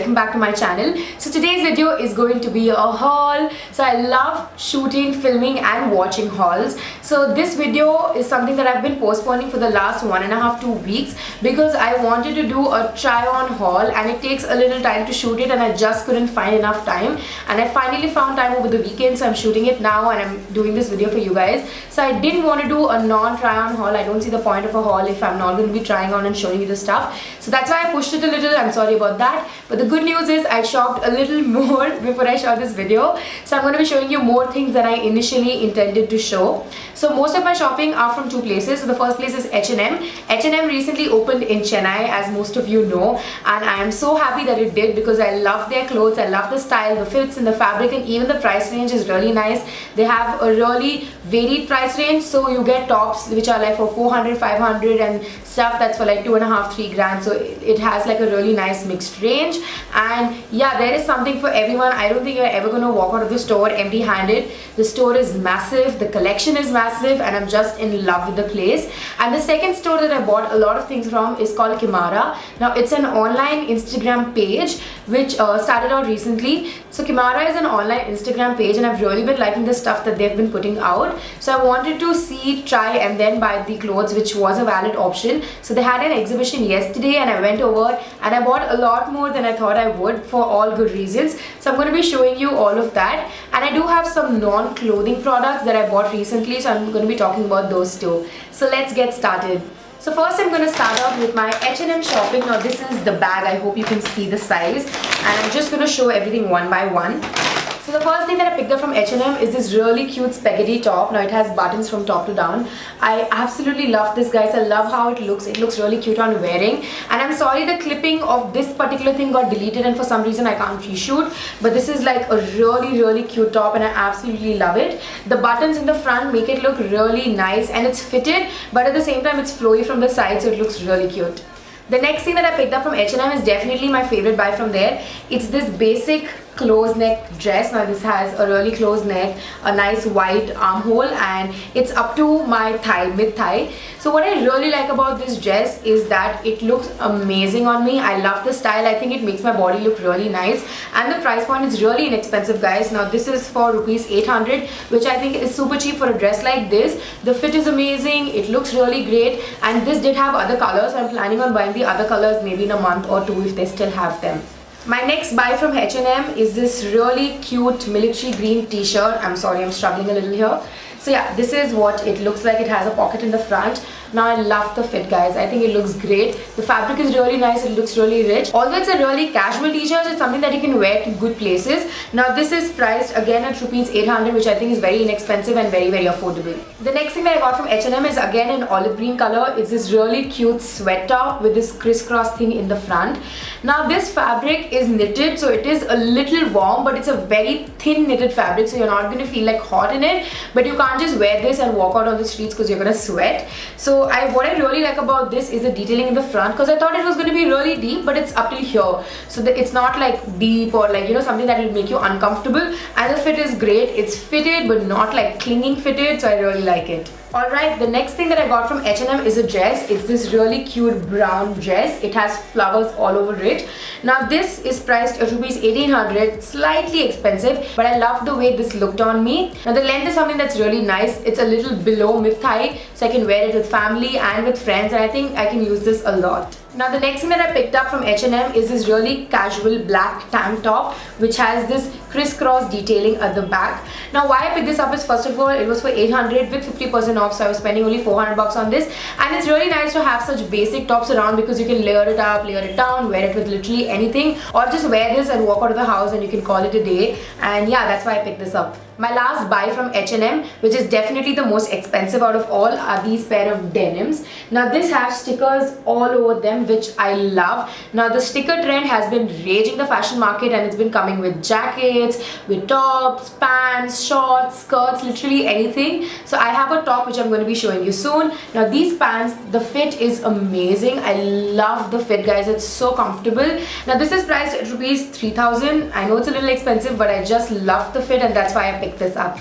welcome back to my channel. So today's video is going to be a haul. So I love shooting, filming and watching hauls. So this video is something that I've been postponing for the last 1.5-2 weeks because I wanted to do a try on haul and it takes a little time to shoot it and I just couldn't find enough time, and I finally found time over the weekend, so I'm shooting it now and I'm doing this video for you guys. So I didn't want to do a non-try on haul. I don't see the point of a haul if I'm not going to be trying on and showing you the stuff. So that's why I pushed it a little. I'm sorry about that, but the good news is I shopped a little more before I shot this video, so I'm going to be showing you more things than I initially intended to show. So most of my shopping are from two places. So the first place is H&M. H&M recently opened in Chennai, as most of you know, and I am so happy that it did because I love their clothes, I love the style, the fits and the fabric, and even the price range is really nice. They have a really varied price range, so you get tops which are like for 400, 500 and stuff that's for like 2.5-3 grand. So it has like a really nice mixed range, and yeah, there is something for everyone. I don't think you're ever going to walk out of the store empty handed. The store is massive, the collection is massive, and I'm just in love with the place. And the second store that I bought a lot of things from is called Kimara. Now it's an online Instagram page which started out recently. So Kimara is an online Instagram page and I've really been liking the stuff that they've been putting out. So I wanted to see, try and then buy the clothes, which was a valid option. So they had an exhibition yesterday and I went over and I bought a lot more than I thought I would for all good reasons. So I'm going to be showing you all of that, and I do have some non-clothing products that I bought recently, so I'm going to be talking about those too. So let's get started. So first I'm going to start off with my H&M shopping. Now this is the bag. I hope you can see the size, and I'm just going to show everything one by one. So the first thing that I picked up from H&M is this really cute spaghetti top. Now it has buttons from top to down. I absolutely love this, guys. I love how it looks. It looks really cute on wearing. And I'm sorry the clipping of this particular thing got deleted and for some reason I can't reshoot. But this is like a really cute top and I absolutely love it. The buttons in the front make it look really nice and it's fitted, but at the same time it's flowy from the side, so it looks really cute. The next thing that I picked up from H&M is definitely my favorite buy from there. It's this basic closed neck dress. Now this has a really closed neck, a nice white armhole, and it's up to my thigh, mid thigh. So what I really like about this dress is that it looks amazing on me. I love the style. I think it makes my body look really nice, and the price point is really inexpensive, guys. Now this is for rupees 800, which I think is super cheap for a dress like this. The fit is amazing, it looks really great, and this did have other colors. So I'm planning on buying the other colors maybe in a month or two if they still have them. My next buy from H&M is this really cute military green t-shirt. I'm sorry, I'm struggling a little here. So yeah, this is what it looks like. It has a pocket in the front. Now I love the fit, guys. I think it looks great. The fabric is really nice. It looks really rich. Although it's a really casual t-shirt, it's something that you can wear to good places. Now this is priced again at rupees 800, which I think is very inexpensive and very affordable. The next thing that I got from H&M is again an olive green color. It's this really cute sweater with this crisscross thing in the front. Now this fabric is knitted, so it is a little warm, but it's a very thin knitted fabric, so you're not going to feel like hot in it, but you can't just wear this and walk out on the streets because you're going to sweat. So what I really like about this is the detailing in the front, because I thought it was going to be really deep, but it's up till here, so that it's not like deep or like, you know, something that will make you uncomfortable. And the fit is great. It's fitted but not like clinging fitted, so I really like it. Alright, the next thing that I got from H&M is a dress. It's this really cute brown dress. It has flowers all over it. Now this is priced at rupees 1800, slightly expensive, but I love the way this looked on me. Now the length is something that's really nice. It's a little below mid thigh, so I can wear it with family and with friends, and I think I can use this a lot. Now the next thing that I picked up from H&M is this really casual black tank top which has this crisscross detailing at the back. Now why I picked this up is, first of all, it was for 800 with 50% off, so I was spending only 400 bucks on this, and it's really nice to have such basic tops around because you can layer it up, layer it down, wear it with literally anything, or just wear this and walk out of the house and you can call it a day. And yeah, that's why I picked this up. My last buy from H&M, which is definitely the most expensive out of all, are these pair of denims. Now this has stickers all over them, which I love. Now the sticker trend has been raging the fashion market, and it's been coming with jackets, with tops, pants, shorts, skirts, literally anything. So I have a top which I'm going to be showing you soon. Now these pants, the fit is amazing. I love the fit, guys. It's so comfortable. Now this is priced at rupees 3000. I know it's a little expensive, but I just love the fit, and that's why I picked this up.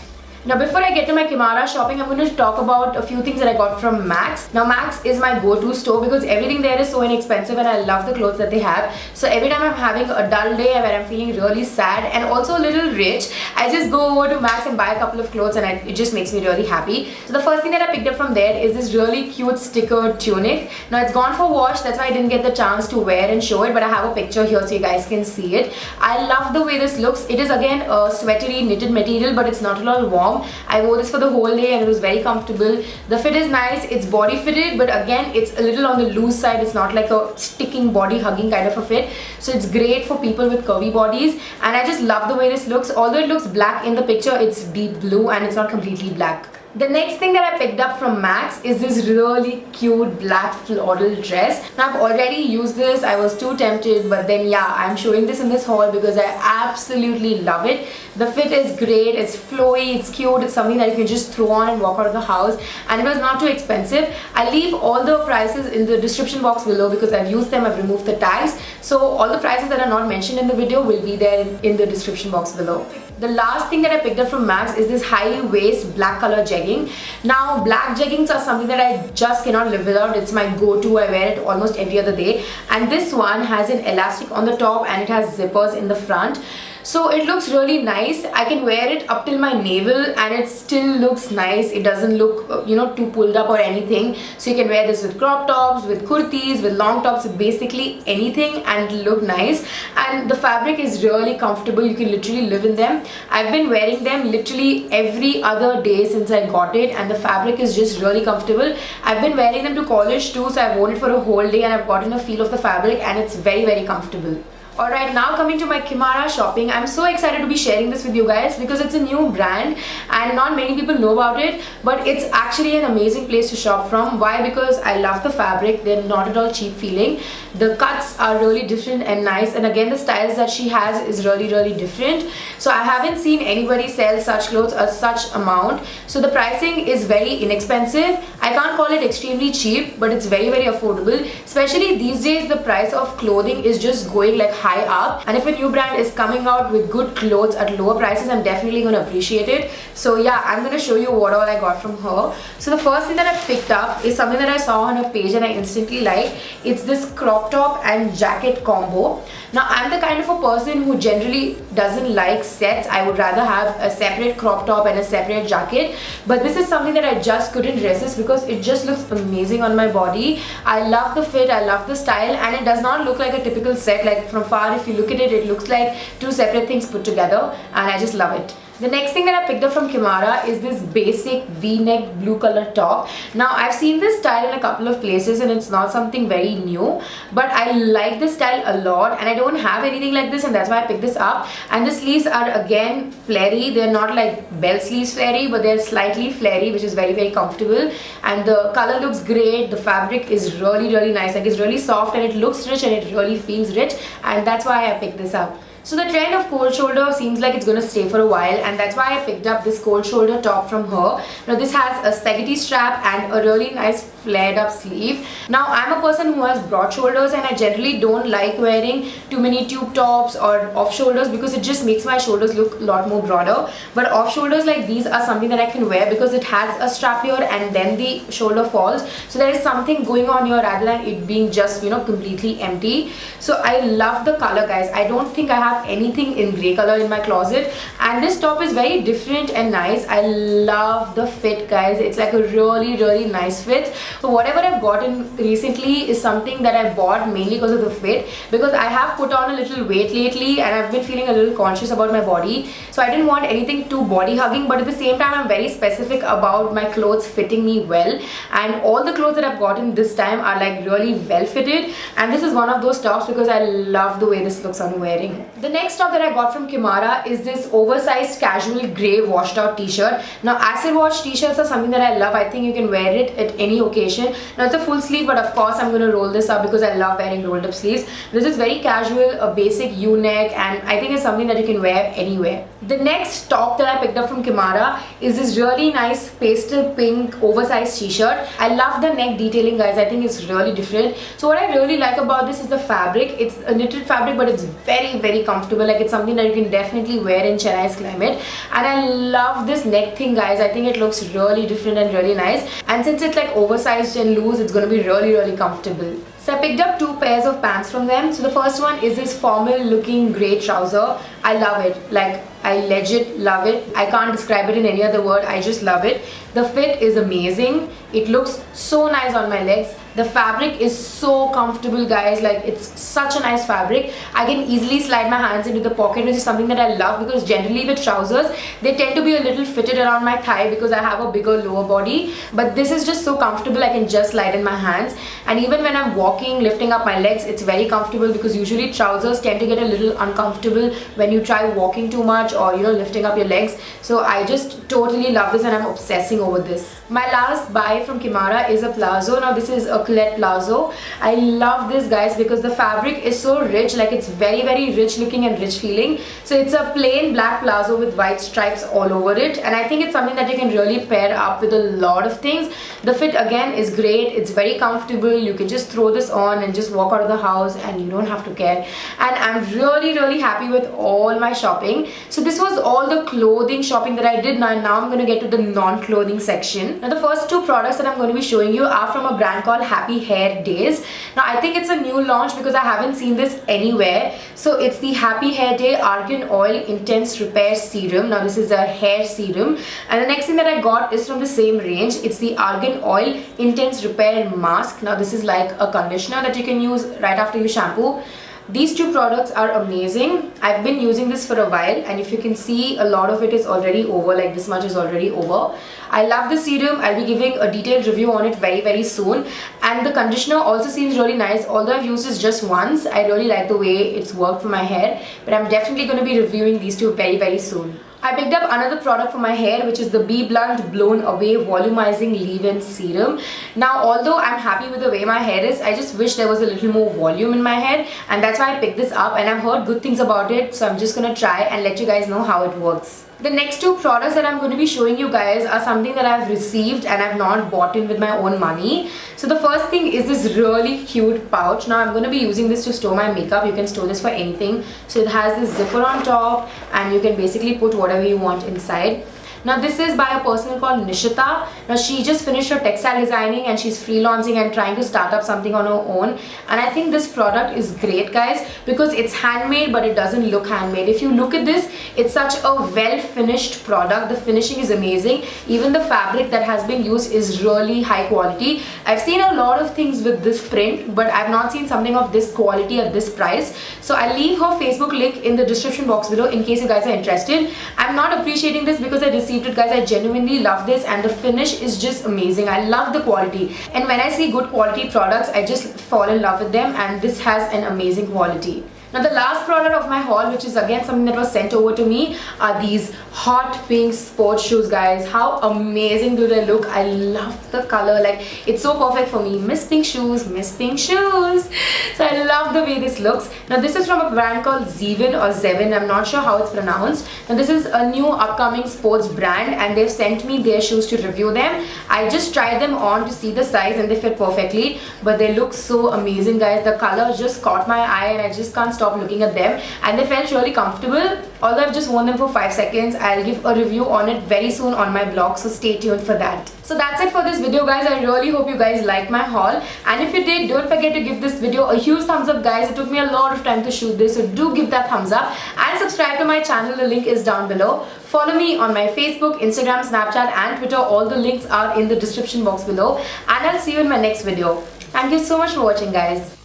Now before I get to my Kimara shopping, I'm going to talk about a few things that I got from Max. Now Max is my go-to store because everything there is so inexpensive and I love the clothes that they have. So every time I'm having a dull day where I'm feeling really sad and also a little rich, I just go over to Max and buy a couple of clothes and it just makes me really happy. So the first thing that I picked up from there is this really cute stickered tunic. Now it's gone for wash, that's why I didn't get the chance to wear and show it, but I have a picture here so you guys can see it. I love the way this looks. It is again a sweatery knitted material, but it's not at all warm. I wore this for the whole day and it was very comfortable. The fit is nice, it's body fitted, but again it's a little on the loose side. It's not like a sticking body hugging kind of a fit. So it's great for people with curvy bodies and I just love the way this looks. Although it looks black in the picture, it's deep blue and it's not completely black. The next thing that I picked up from Max is this really cute black floral dress. Now I've already used this, I was too tempted, but then yeah, I'm showing this in this haul because I absolutely love it. The fit is great, it's flowy, it's cute, it's something that you can just throw on and walk out of the house, and it was not too expensive. I'll leave all the prices in the description box below because I've used them, I've removed the tags. So all the prices that are not mentioned in the video will be there in the description box below. The last thing that I picked up from Max is this high waist black color jegging. Now black jeggings are something that I just cannot live without. It's my go-to. I wear it almost every other day, and this one has an elastic on the top and it has zippers in the front. So it looks really nice. I can wear it up till my navel and it still looks nice. It doesn't look too pulled up or anything. So you can wear this with crop tops, with kurtis, with long tops, with basically anything and it'll look nice. And the fabric is really comfortable. You can literally live in them. I've been wearing them literally every other day since I got it and the fabric is just really comfortable. I've been wearing them to college too, so I've worn it for a whole day and I've gotten a feel of the fabric and it's very, very comfortable. Alright, now coming to my Kimara shopping. I'm so excited to be sharing this with you guys because it's a new brand and not many people know about it, but it's actually an amazing place to shop from. Why? Because I love the fabric. They're not at all cheap feeling. The cuts are really different and nice, and again the styles that she has is really, really different. So I haven't seen anybody sell such clothes at such amount. So the pricing is very inexpensive. I can't call it extremely cheap, but it's very, very affordable. Especially these days the price of clothing is just going like high up, and if a new brand is coming out with good clothes at lower prices, I'm definitely going to appreciate it. So yeah, I'm going to show you what all I got from her. So the first thing that I picked up is something that I saw on her page and I instantly liked. It's this crop top and jacket combo. Now I'm the kind of a person who generally doesn't like sets. I would rather have a separate crop top and a separate jacket, but this is something that I just couldn't resist because it just looks amazing on my body. I love the fit, I love the style, and it does not look like a typical set. Like from far, if you look at it, it looks like two separate things put together, and I just love it. The next thing that I picked up from Kimara is this basic V-neck blue color top. Now I've seen this style in a couple of places and it's not something very new, but I like this style a lot and I don't have anything like this, and that's why I picked this up. And the sleeves are again flary. They're not like bell sleeves flary, but they're slightly flary, which is very, very comfortable, and the color looks great. The fabric is really, really nice. Like it's really soft and it looks rich and it really feels rich, and that's why I picked this up. So the trend of cold shoulder seems like it's going to stay for a while, and that's why I picked up this cold shoulder top from her. Now this has a spaghetti strap and a really nice flared up sleeve. Now I'm a person who has broad shoulders and I generally don't like wearing too many tube tops or off shoulders because it just makes my shoulders look a lot more broader. But off shoulders like these are something that I can wear because it has a strap here and then the shoulder falls. So there is something going on here rather than it being just completely empty. So I love the color, guys. I don't think I have anything in grey color in my closet, and this top is very different and nice. I love the fit, guys. It's like a really, really nice fit. So whatever I've gotten recently is something that I bought mainly because of the fit, because I have put on a little weight lately and I've been feeling a little conscious about my body. So I didn't want anything too body hugging, but at the same time I'm very specific about my clothes fitting me well, and all the clothes that I've gotten this time are like really well fitted, and this is one of those tops because I love the way this looks on wearing. The next top that I got from Kimara is this oversized casual grey washed out t-shirt. Now acid wash t-shirts are something that I love. I think you can wear it at any occasion. Now it's a full sleeve, but of course I'm going to roll this up because I love wearing rolled up sleeves. This is very casual, a basic U-neck, and I think it's something that you can wear anywhere. The next top that I picked up from Kimara is this really nice pastel pink oversized t-shirt. I love the neck detailing, guys. I think it's really different. So what I really like about this is the fabric. It's a knitted fabric, but it's very comfortable. Like, it's something that you can definitely wear in Chennai's climate. And I love this neck thing, guys. I think it looks really different and really nice. And since it's like oversized and loose, it's going to be really comfortable. So I picked up 2 pairs of pants from them. So the first one is this formal looking grey trouser. I love it. Like, I legit love it. I can't describe it in any other word. I just love it. The fit is amazing. It looks so nice on my legs. The fabric is so comfortable, guys. Like, it's such a nice fabric. I can easily slide my hands into the pocket, which is something that I love, because generally with trousers, they tend to be a little fitted around my thigh because I have a bigger lower body. But this is just so comfortable. I can just slide in my hands. And even when I'm walking, lifting up my legs, it's very comfortable, because usually trousers tend to get a little uncomfortable when you try walking too much or, you know, lifting up your legs. So I just totally love this and I'm obsessing over this. My last buy from Kimara is a palazzo. Now this is a Colette palazzo. I love this, guys, because the fabric is so rich. Like, it's very rich looking and rich feeling. So it's a plain black palazzo with white stripes all over it, and I think it's something that you can really pair up with a lot of things. The fit again is great. It's very comfortable. You can just throw this on and just walk out of the house and you don't have to care. And I'm really happy with all my shopping. So this was all the clothing shopping that I did. Now I'm going to get to the non-clothing section. Now the first 2 products that I'm going to be showing you are from a brand called Happy Hair Days. Now I think it's a new launch because I haven't seen this anywhere. So it's the Happy Hair Day Argan Oil Intense Repair Serum. Now this is a hair serum, and the next thing that I got is from the same range. It's the Argan Oil Intense Repair Mask. Now this is like a conditioner that you can use right after you shampoo. These 2 products are amazing. I've been using this for a while, and if you can see, a lot of it is already over. Like, this much is already over. I love the serum. I'll be giving a detailed review on it very soon. And the conditioner also seems really nice. Although I've used this just once, I really like the way it's worked for my hair. But I'm definitely going to be reviewing these 2 very soon. I picked up another product for my hair, which is the BBlunt Blown Away Volumizing Leave-In Serum. Now, although I'm happy with the way my hair is, I just wish there was a little more volume in my hair, and that's why I picked this up, and I've heard good things about it, so I'm just gonna try and let you guys know how it works. The next 2 products that I'm going to be showing you guys are something that I've received and I've not bought in with my own money. So the first thing is this really cute pouch. Now I'm going to be using this to store my makeup. You can store this for anything. So it has this zipper on top, and you can basically put whatever you want inside. Now this is by a person called Nishita. Now she just finished her textile designing and she's freelancing and trying to start up something on her own. And I think this product is great, guys, because it's handmade but it doesn't look handmade. If you look at this, it's such a well finished product. The finishing is amazing. Even the fabric that has been used is really high quality. I've seen a lot of things with this print, but I've not seen something of this quality at this price. So I'll leave her Facebook link in the description box below in case you guys are interested. I'm not appreciating this because I received it, guys. I genuinely love this, and the finish is just amazing. I love the quality, and when I see good quality products, I just fall in love with them, and this has an amazing quality. Now the last product of my haul, which is again something that was sent over to me, are these hot pink sports shoes, guys. How amazing do they look? I love the color. Like, it's so perfect for me. Miss Pink shoes, Miss Pink shoes. So I love the way this looks. Now this is from a brand called Zevin or Zevin. I'm not sure how it's pronounced. Now this is a new upcoming sports brand, and they've sent me their shoes to review them. I just tried them on to see the size and they fit perfectly, but they look so amazing, guys. The color just caught my eye and I just can't stop looking at them, and they felt really comfortable. Although I've just worn them for 5 seconds, I'll give a review on it very soon on my blog, so stay tuned for that. So that's it for this video, guys. I really hope you guys liked my haul, and if you did, don't forget to give this video a huge thumbs up, guys. It took me a lot of time to shoot this, so do give that thumbs up and subscribe to my channel. The link is down below. Follow me on my Facebook, Instagram, Snapchat and Twitter. All the links are in the description box below, and I'll see you in my next video. Thank you so much for watching, guys.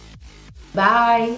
Bye.